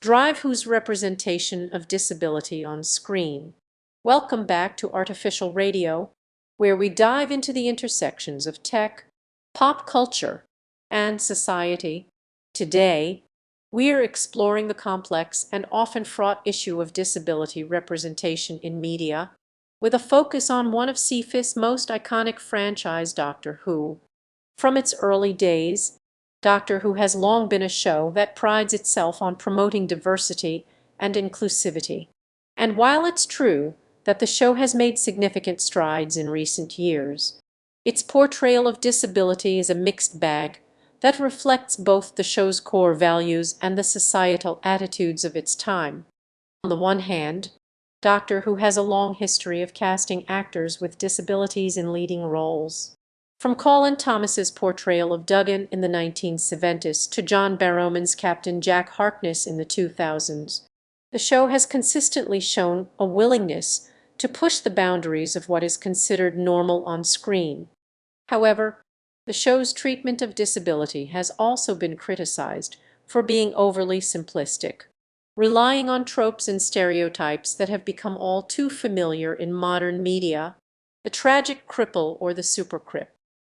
drive whose representation of disability on screen. Welcome back to Artificial Radio, where we dive into the intersections of tech, pop culture, and society. Today, we're exploring the complex and often fraught issue of disability representation in media, with a focus on one of sci-fi's most iconic franchise, Doctor Who. From its early days, Doctor Who has long been a show that prides itself on promoting diversity and inclusivity. And while it's true that the show has made significant strides in recent years, its portrayal of disability is a mixed bag that reflects both the show's core values and the societal attitudes of its time. On the one hand, Doctor Who has a long history of casting actors with disabilities in leading roles. From Colin Thomas's portrayal of Duggan in the 1970s to John Barrowman's Captain Jack Harkness in the 2000s, the show has consistently shown a willingness to push the boundaries of what is considered normal on screen. However, the show's treatment of disability has also been criticized for being overly simplistic, relying on tropes and stereotypes that have become all too familiar in modern media. The tragic cripple or the supercrip,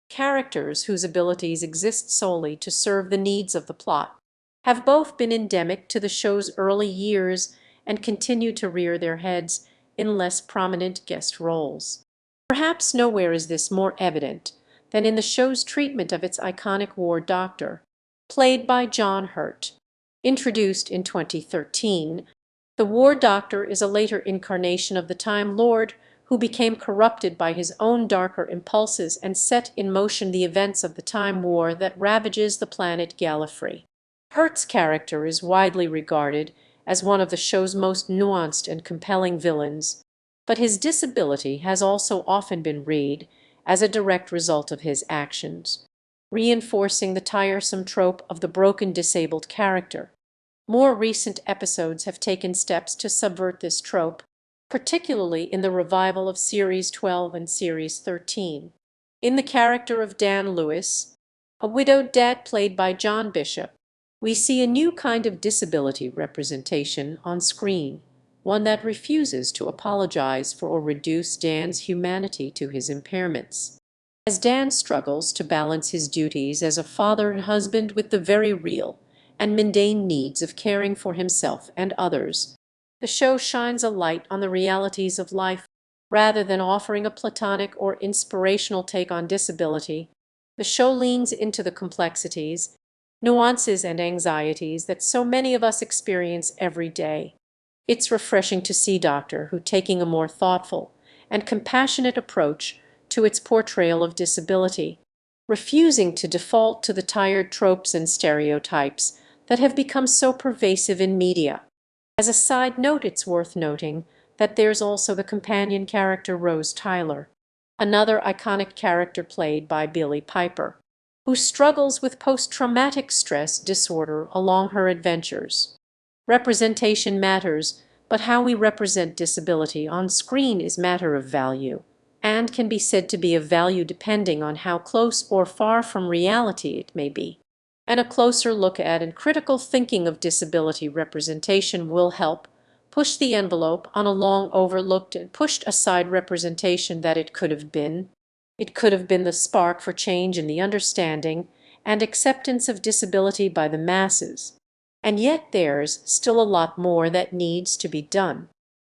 characters whose abilities exist solely to serve the needs of the plot, have both been endemic to the show's early years and continue to rear their heads in less prominent guest roles. Perhaps nowhere is this more evident than in the show's treatment of its iconic War Doctor, played by John Hurt. Introduced in 2013, the War Doctor is a later incarnation of the Time Lord who became corrupted by his own darker impulses and set in motion the events of the Time War that ravages the planet Gallifrey. Hurt's character is widely regarded as one of the show's most nuanced and compelling villains, but his disability has also often been read as a direct result of his actions, reinforcing the tiresome trope of the broken disabled character. More recent episodes have taken steps to subvert this trope, particularly in the revival of Series 12 and Series 13. In the character of Dan Lewis, a widowed dad played by John Bishop, we see a new kind of disability representation on screen, one that refuses to apologize for or reduce Dan's humanity to his impairments. As Dan struggles to balance his duties as a father and husband with the very real and mundane needs of caring for himself and others, the show shines a light on the realities of life. Rather than offering a platonic or inspirational take on disability, the show leans into the complexities, nuances, and anxieties that so many of us experience every day. It's refreshing to see Doctor Who taking a more thoughtful and compassionate approach to its portrayal of disability, refusing to default to the tired tropes and stereotypes that have become so pervasive in media. As a side note, it's worth noting that there's also the companion character Rose Tyler, another iconic character played by Billie Piper, who struggles with post-traumatic stress disorder along her adventures. Representation matters, but how we represent disability on screen is matter of value, and can be said to be of value depending on how close or far from reality it may be. And a closer look at and critical thinking of disability representation will help push the envelope on a long overlooked and pushed aside representation that it could have been. It could have been the spark for change in the understanding and acceptance of disability by the masses. And yet there's still a lot more that needs to be done.